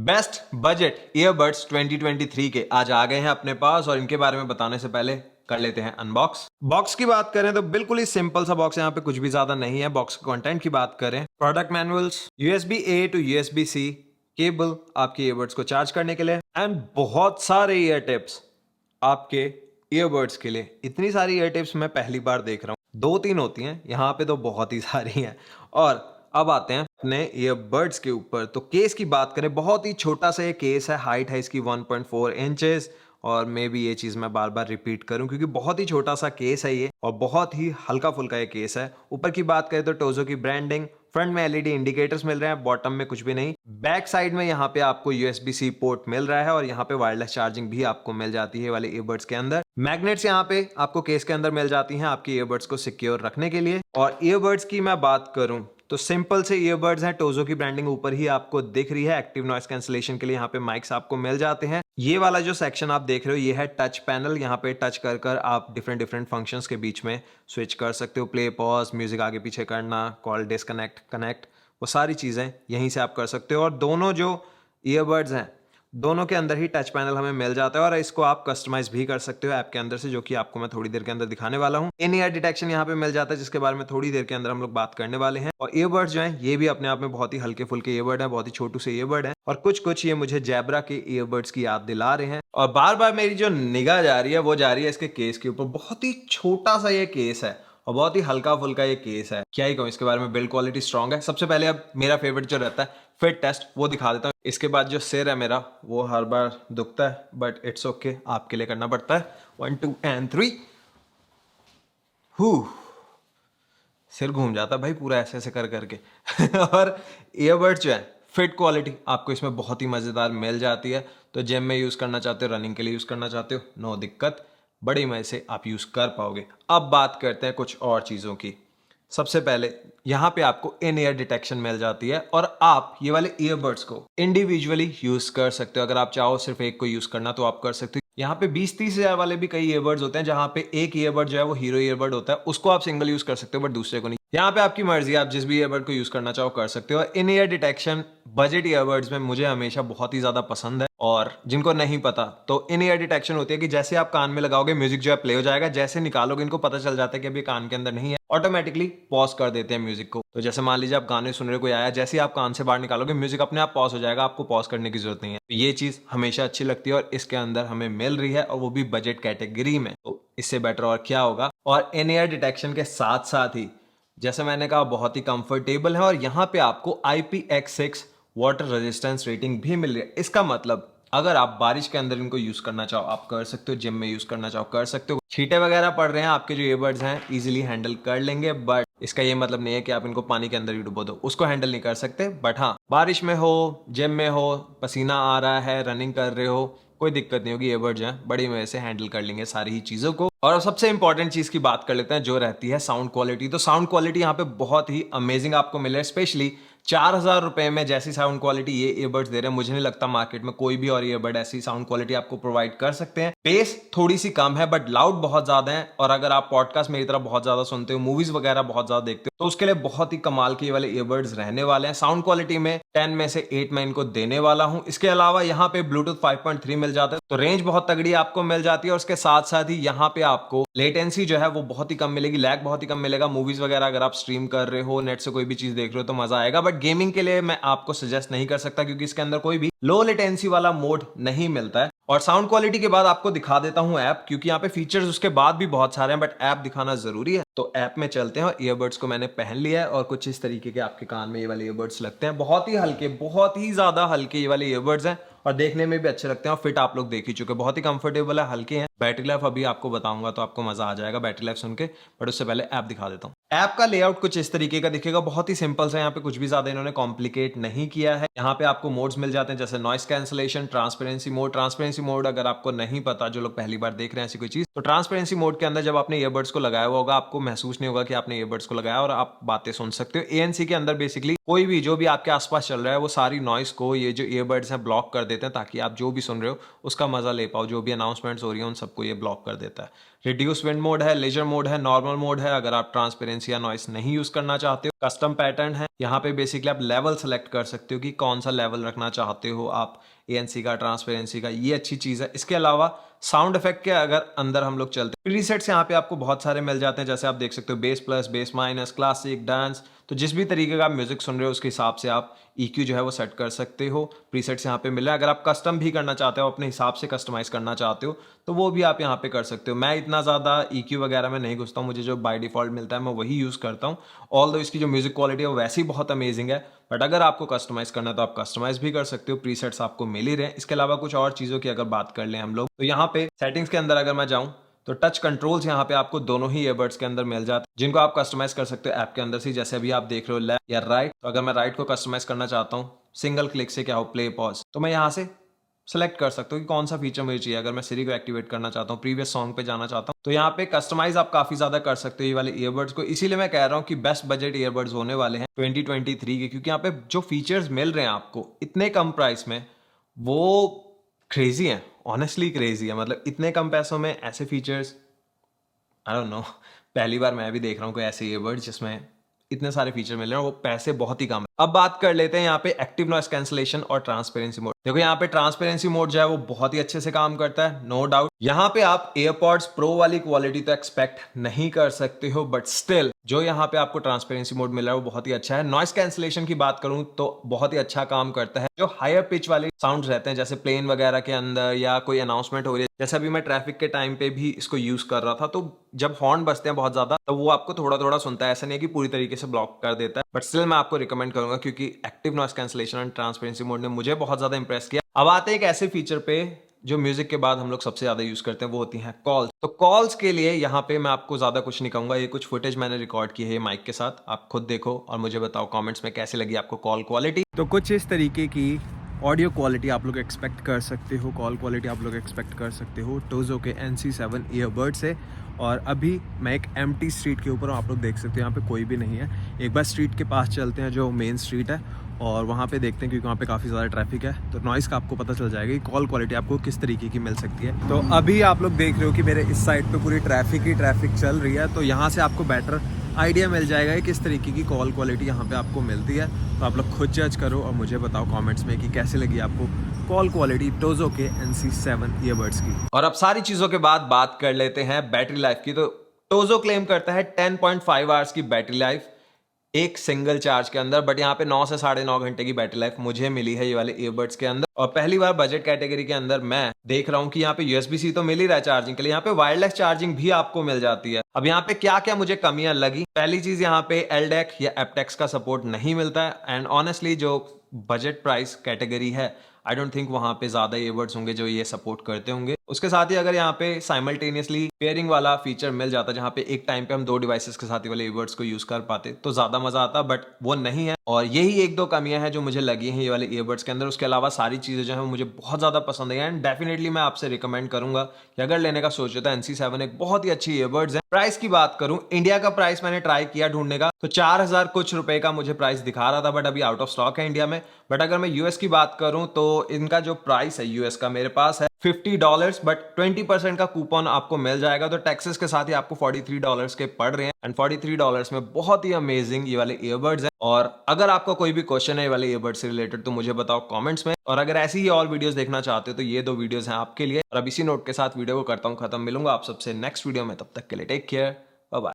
Best budget earbuds 2023 के आज आ गए हैं अपने पास और इनके बारे में बताने से पहले कर लेते हैं अनबॉक्स। बॉक्स की बात करें तो बिल्कुल ही सिंपल सा बॉक्स, यहाँ पे कुछ भी ज्यादा नहीं है। बॉक्स कंटेंट की बात करें, product manuals, USB-A to USB-C cable आपके ईयरबड्स को चार्ज करने के लिए एंड बहुत सारे ईयर टिप्स आपके ईयरबड्स के लिए। इतनी सारी ईयर टिप्स मैं पहली बार देख रहा हूँ, 2-3 होती हैं, यहाँ पे तो बहुत ही सारी हैं। और अब आते हैं अपने ईयरबड्स के ऊपर। तो केस की बात करें, बहुत ही छोटा सा ये केस है, हाइट है इसकी 1.4 इंचेस। और मे भी ये चीज़ मैं बार बार रिपीट करूं क्योंकि बहुत ही छोटा सा केस है ये और बहुत ही हल्का फुल्का ये केस है। ऊपर की बात करें तो टोजो की ब्रांडिंग, फ्रंट में LED इंडिकेटर्स मिल रहे हैं, बॉटम में कुछ भी नहीं। बैक साइड में यहाँ पे आपको USB-C पोर्ट मिल रहा है और यहाँ पे वायरलेस चार्जिंग भी आपको मिल जाती है वाले ईयरबड्स के अंदर। मैग्नेट्स यहाँ पे आपको केस के अंदर मिल जाती हैं आपके ईयरबड्स को सिक्योर रखने के लिए। और ईयरबड्स की मैं बात करूं तो सिंपल से ईयरबड्स हैं, टोजो की ब्रांडिंग ऊपर ही आपको दिख रही है। एक्टिव नॉइस कैंसलेशन के लिए यहाँ पे माइक्स आपको मिल जाते हैं। ये वाला जो सेक्शन आप देख रहे हो ये है टच पैनल। यहाँ पे टच कर कर आप डिफरेंट फंक्शंस के बीच में स्विच कर सकते हो, प्ले पॉज, म्यूजिक आगे पीछे करना, कॉल डिस्कनेक्ट, कनेक्ट, वो सारी चीज़ें यहीं से आप कर सकते हो। और दोनों जो ईयरबड्स हैं दोनों के अंदर ही टच पैनल हमें मिल जाता है और इसको आप कस्टमाइज भी कर सकते हो ऐप के अंदर से, जो कि आपको मैं थोड़ी देर के अंदर दिखाने वाला हूँ। इन ईयर डिटेक्शन यहाँ पे मिल जाता है जिसके बारे में थोड़ी देर के अंदर हम लोग बात करने वाले हैं। और ईयरबड्स जो हैं ये भी अपने आप में बहुत ही हल्के फुल्के ईयरबड है, बहुत ही छोटू से ईयरबड है और कुछ ये मुझे जैब्रा के ईयरबड्स की याद दिला रहे हैं। और बार बार मेरी जो निगाह जा रही है वो जा रही है इसके केस के ऊपर। बहुत ही छोटा सा ये केस है और बहुत ही हल्का फुल्का ये केस है, क्या ही कहूँ इसके बारे में। बिल्ड क्वालिटी स्ट्रांग है। सबसे पहले अब मेरा फेवरेट जो रहता है फिट टेस्ट, वो दिखा देता हूँ। इसके बाद जो सिर है मेरा वो हर बार दुखता है बट इट्स ओके, आपके लिए करना पड़ता है। 1 2 एंड 3। सिर घूम जाता है भाई पूरा ऐसे ऐसे कर करके और ईयरबड्स जो है फिट क्वालिटी आपको इसमें बहुत ही मज़ेदार मिल जाती है। तो जिम में यूज़ करना चाहते हो, रनिंग के लिए यूज़ करना चाहते हो, नो दिक्कत, बड़ी मजे से आप यूज़ कर पाओगे। अब बात करते हैं कुछ और चीज़ों की। सबसे पहले यहाँ पे आपको इन ईयर डिटेक्शन मिल जाती है और आप ये वाले ईयरबड्स को इंडिविजुअली यूज कर सकते हो। अगर आप चाहो सिर्फ एक को यूज करना तो आप कर सकते हो। यहाँ पे 20-30 हजार वाले भी कई ईयरबड्स होते हैं जहाँ पे एक ईयरबड जो है वो हीरो ईयरबड होता है, उसको आप सिंगल यूज कर सकते हो बट दूसरे को नहीं। यहाँ पे आपकी मर्जी, आप जिस भी ईयरबड को यूज करना चाहो कर सकते हो। इन ईयर डिटेक्शन बजट ईयरबड्स में मुझे हमेशा बहुत ही ज्यादा पसंद है। और जिनको नहीं पता तो इन ईयर डिटेक्शन होती है कि जैसे आप कान में लगाओगे म्यूजिक जो है प्ले हो जाएगा, जैसे निकालोगे इनको पता चल जाता है कि अभी कान के अंदर नहीं है, ऑटोमेटिकली पॉज कर देते हैं म्यूजिक को। तो जैसे मान लीजिए आप गाने सुन रहे हो, कोई आया, जैसे ही आप कान से बाहर निकालोगे म्यूजिक अपने आप पॉज हो जाएगा, आपको पॉज करने की जरूरत नहीं है। तो ये चीज हमेशा अच्छी लगती है और इसके अंदर हमें मिल रही है और वो भी बजट कैटेगरी में, तो इससे बेटर और क्या होगा। और इन ईयर डिटेक्शन के साथ साथ ही जैसे मैंने कहा बहुत ही कंफर्टेबल है और यहाँ पे आपको IPX6 वाटर रेजिस्टेंस रेटिंग भी मिल रही है। इसका मतलब अगर आप बारिश के अंदर इनको यूज करना चाहो आप कर सकते हो, जिम में यूज करना चाहो कर सकते हो। छींटे वगैरह पड़ रहे हैं आपके जो ईयरबड्स हैं इजीली हैंडल कर लेंगे, बट इसका ये मतलब नहीं है कि आप इनको पानी के अंदर ही डुबो दो, उसको हैंडल नहीं कर सकते। बट हाँ, बारिश में हो, जिम में हो, पसीना आ रहा है, रनिंग कर रहे हो, कोई दिक्कत नहीं होगी, ईयरबड्स जो है बड़ी मजे से हैंडल कर लेंगे सारी ही चीजों को। और सबसे इंपॉर्टेंट चीज की बात कर लेते हैं जो रहती है साउंड क्वालिटी। तो साउंड क्वालिटी यहाँ पे बहुत ही अमेजिंग आपको मिले, स्पेशली 4000 रुपए में जैसी साउंड क्वालिटी ये ईयरबड्स दे रहे हैं, मुझे नहीं लगता मार्केट में कोई भी और ईयरबड ऐसी साउंड क्वालिटी आपको प्रोवाइड कर सकते हैं। बेस थोड़ी सी कम है बट लाउड बहुत ज्यादा है। और अगर आप पॉडकास्ट मेरी तरह बहुत ज्यादा सुनते हो, मूवीज वगैरह बहुत ज्यादा देखते हो, तो उसके लिए बहुत ही कमाल के ये वाले ईयरबड्स रहने वाले हैं। साउंड क्वालिटी में 10 में से 8 मैं इनको देने वाला हूं। इसके अलावा यहाँ पे ब्लूटूथ 5.3 मिल जाता है, तो रेंज बहुत तगड़ी आपको मिल जाती है। और उसके साथ साथ ही यहाँ पे आपको लेटेंसी जो है वो बहुत ही कम मिलेगी, लैग बहुत ही कम मिलेगा। मूवीज वगैरह अगर आप स्ट्रीम कर रहे हो, नेट से कोई भी चीज देख रहे हो तो मजा आएगा। बट गेमिंग के लिए मैं आपको सजेस्ट नहीं कर सकता क्योंकि इसके अंदर कोई भी लो लेटेंसी वाला मोड नहीं मिलता है। और साउंड क्वालिटी के बाद आपको दिखा देता हूं ऐप, क्योंकि यहाँ पे फीचर्स उसके बाद भी बहुत सारे हैं बट ऐप दिखाना जरूरी है। तो ऐप में चलते हैं और ईयरबड्स को मैंने पहन लिया है और कुछ इस तरीके के आपके कान में ये वाले ईयरबड्स लगते हैं। बहुत ही हल्के, बहुत ही ज्यादा हल्के ये वाले ईयरबड्स हैं और देखने में भी अच्छे लगते हैं। और फिट आप लोग देख ही चुके, बहुत ही कंफर्टेबल है, हल्के हैं। बैटरी लाइफ अभी आपको बताऊंगा तो आपको मजा आ जाएगा बैटरी लाइफ सुन के, बट उससे पहले ऐप दिखा देता हूँ। ऐप का लेआउट कुछ इस तरीके का दिखेगा, बहुत ही सिंपल सा, यहाँ पे कुछ भी ज्यादा इन्होंने कॉम्प्लिकेट नहीं किया है। यहाँ पे आपको मोड्स मिल जाते हैं जैसे noise cancellation, transparency mode. Transparency mode अगर आपको नहीं पता, जो लोग पहली बार देख रहे हैं ऐसी कोई चीज, तो ट्रांसपेरेंसी मोड के अंदर जब आपने ईयरबड्स को लगाया हुआ होगा आपको महसूस नहीं होगा कि आपने ईयरबड्स को लगाया और आप बातें सुन सकते हो। ANC के अंदर बेसिकली कोई भी जो भी आपके आसपास चल रहा है वो सारी नॉइस को ये जो ईयरबड्स हैं ब्लॉक कर देते हैं ताकि आप जो भी सुन रहे हो उसका मजा ले पाओ। जो भी अनाउंसमेंट्स हो रही है उन सबको ये ब्लॉक कर देता है। रिड्यूस विंड मोड है, लेजर मोड है, नॉर्मल मोड है अगर आप ट्रांसपेरेंसी या नॉइस नहीं यूज करना चाहते हो। कस्टम पैटर्न है, यहाँ पे बेसिकली आप लेवल सेलेक्ट कर सकते हो कि कौन सा लेवल रखना चाहते हो आप, ANC का, ट्रांसपेरेंसी का, ये अच्छी चीज है। इसके अलावा साउंड इफेक्ट के अगर अंदर हम लोग चलते हैं, प्रीसेट्स यहाँ पे आपको बहुत सारे मिल जाते हैं, जैसे आप देख सकते हो base plus, base minus, classic, dance. तो जिस भी तरीके का आप म्यूजिक सुन रहे हो उसके हिसाब से आप EQ जो है वो सेट कर सकते हो। प्रीसेट्स यहाँ पे मिल रहा है। अगर आप कस्टम भी करना चाहते हो, अपने हिसाब से कस्टमाइज करना चाहते हो, तो वो भी आप यहाँ पे कर सकते हो। मैं इतना ज़्यादा EQ वगैरह में नहीं घुसता हूँ, मुझे जो बाय डिफॉल्ट मिलता है मैं वही यूज़ करता हूँ। ऑल दो इसकी जो म्यूजिक क्वालिटी है वो वैसे ही बहुत अमेजिंग है, बट अगर आपको कस्टमाइज करना है तो आप कस्टमाइज भी कर सकते हो। प्रीसेट्स आपको मिल ही रहे हैं। इसके अलावा कुछ और चीज़ों की अगर बात कर लें हम लोग, तो यहाँ पे सेटिंग्स के अंदर अगर मैं जाऊँ तो टच कंट्रोल्स यहाँ पे आपको दोनों ही ईयरबड्स के अंदर मिल जाते हैं, जिनको आप कस्टमाइज कर सकते हो ऐप के अंदर से। जैसे अभी आप देख रहे हो लेफ्ट या राइट, तो अगर मैं राइट को कस्टमाइज करना चाहता हूँ सिंगल क्लिक से, क्या हो, प्ले पॉज, तो मैं यहाँ से सेलेक्ट कर सकता हूँ कि कौन सा फीचर मुझे चाहिए। अगर मैं सिरी को एक्टिवेट करना चाहता हूँ, प्रीवियस सॉन्ग पे जाना चाहता हूँ, तो यहाँ पे कस्टमाइज आप काफी ज्यादा कर सकते हो ये वाले ईयरबड्स को। इसीलिए मैं कह रहा हूँ कि बेस्ट बजट ईयरबड्स होने वाले हैं 2023 के, क्योंकि यहाँ पे जो फीचर्स मिल रहे हैं आपको इतने कम प्राइस में, वो क्रेजी है, ऑनेस्टली क्रेजी है। मतलब इतने कम पैसों में ऐसे फीचर्स, आई डोंट नो, पहली बार मैं भी देख रहा हूँ कोई ऐसे ईयरबड्स जिसमें इतने सारे फीचर मिल रहे हैं और वो पैसे बहुत ही कम है। अब बात कर लेते हैं यहाँ पे एक्टिव नॉइस कैंसलेशन और ट्रांसपेरेंसी मोड। देखो यहाँ पे ट्रांसपेरेंसी मोड जो है वो बहुत ही अच्छे से काम करता है, नो डाउट। यहाँ पे आप एयरपॉड्स प्रो वाली क्वालिटी तो एक्सपेक्ट नहीं कर सकते हो, बट स्टिल जो यहाँ पे आपको ट्रांसपेरेंसी मोड मिल रहा है वो बहुत ही अच्छा है। नॉइस कैंसलेशन की बात करूं तो बहुत ही अच्छा काम करता है। जो हायर पिच वाले साउंड रहते हैं, जैसे प्लेन वगैरह के अंदर या कोई अनाउंसमेंट हो रही है, जैसे अभी मैं ट्रैफिक के टाइम पे भी इसको यूज कर रहा था, तो जब हॉर्न बजते हैं बहुत ज्यादा तो वो आपको थोड़ा थोड़ा सुनता है, ऐसा नहीं है कि पूरी तरीके से ब्लॉक कर देता है, बट स्टिल मैं आपको रिकमेंड करूंगा क्योंकि active noise cancellation and transparency mode ने मुझे बहुत ज्यादा इंप्रेस किया। अब आते हैं एक ऐसे फीचर पे जो म्यूजिक के बाद हम लोग सबसे ज्यादा यूज करते हैं, वो होती हैं कॉल्स। तो कॉल्स के लिए यहाँ पे मैं आपको ज्यादा कुछ नहीं कहूंगा, ये कुछ फुटेज मैंने रिकॉर्ड की है माइक के साथ, आप खुद देखो और मुझे बताओ कमेंट्स में कैसे लगी आपको कॉल क्वालिटी। तो कुछ इस तरीके की ऑडियो क्वालिटी आप लोग एक्सपेक्ट कर सकते हो, कॉल क्वालिटी आप लोग एक्सपेक्ट कर सकते हो टोजो के NC7 ईयरबड से। और अभी मैं एक एम्प्टी स्ट्रीट के ऊपर हूँ, आप लोग देख सकते हो यहाँ पे कोई भी नहीं है। एक बार स्ट्रीट के पास चलते हैं जो मेन स्ट्रीट है और वहाँ पे देखते हैं, क्योंकि वहाँ पे काफ़ी ज़्यादा ट्रैफिक है, तो नॉइज़ का आपको पता चल जाएगा कि कॉल क्वालिटी आपको किस तरीके की मिल सकती है। तो अभी आप लोग देख रहे हो कि मेरे इस साइड पे पूरी ट्रैफिक चल रही है, तो यहाँ से आपको बेटर आइडिया मिल जाएगा कि किस तरीके की कॉल क्वालिटी यहाँ पे आपको मिलती है। तो आप लोग खुद जज करो और मुझे बताओ कमेंट्स में कि कैसे लगी आपको कॉल क्वालिटी टोजो के NC7 ईयरबड्स की। और अब सारी चीज़ों के बाद बात कर लेते हैं बैटरी लाइफ की। तो टोजो क्लेम करता है 10.5 आवर्स की बैटरी लाइफ एक सिंगल चार्ज के अंदर, बट यहाँ पे 9 से 9.5 घंटे की बैटरी लाइफ मुझे मिली है ये वाले ईयरबड्स के अंदर। और पहली बार बजट कैटेगरी के अंदर मैं देख रहा हूँ कि यहाँ पे USB-C तो मिल ही रहा है चार्जिंग के लिए, यहाँ पे वायरलेस चार्जिंग भी आपको मिल जाती है। अब यहाँ पे क्या क्या मुझे कमियां लगी, पहली चीज यहाँ पे LDAC या एप्टेक्स का सपोर्ट नहीं मिलता है, एंड ऑनेस्टली जो बजट प्राइस कैटेगरी है आई डोंट थिंक वहां पे ज्यादा ईयरबड्स होंगे जो ये सपोर्ट करते होंगे। उसके साथ ही अगर यहाँ पे साइमल्टेनियसली पेयरिंग वाला फीचर मिल जाता, जहाँ पे एक टाइम पे हम 2 डिवाइसेस के साथ ही वाले ईयरबड्स को यूज कर पाते, तो ज्यादा मजा आता, बट वो नहीं है। और यही एक दो कमियां हैं जो मुझे लगी हैं ये वाले ईयरबड्स के अंदर। उसके अलावा सारी चीजें जो है मुझे बहुत ज्यादा पसंद आई, एंड डेफिनेटली मैं आपसे रिकमेंड करूंगा कि अगर लेने का सोच रहे तो NC7 एक बहुत ही अच्छी ईयरबड्स है। प्राइस की बात करूं, इंडिया का प्राइस मैंने ट्राई किया ढूंढने का, तो 4000 कुछ रुपए का मुझे प्राइस दिखा रहा था, बट अभी आउट ऑफ स्टॉक है इंडिया में। बट अगर मैं US की बात करूं तो इनका जो प्राइस है US का मेरे पास है $50, बट 20% का कूपन आपको मिल जाएगा, तो टैक्सेस के साथ ही आपको $43 के पड़ रहे हैं। एंड $43 में बहुत ही अमेजिंग ये वाले ईयरबड्स हैं। और अगर आपका कोई भी क्वेश्चन है ये वाले ईयरबड्स से रिलेटेड तो मुझे बताओ कमेंट्स में। और अगर ऐसी ही और वीडियोस देखना चाहते हो तो ये 2 वीडियोस हैं आपके लिए। और अब इसी नोट के साथ वीडियो को करता हूं खत्म, मिलूंगा आप सबसे नेक्स्ट वीडियो में, तब तक के लिए टेक केयर, बाय बाय।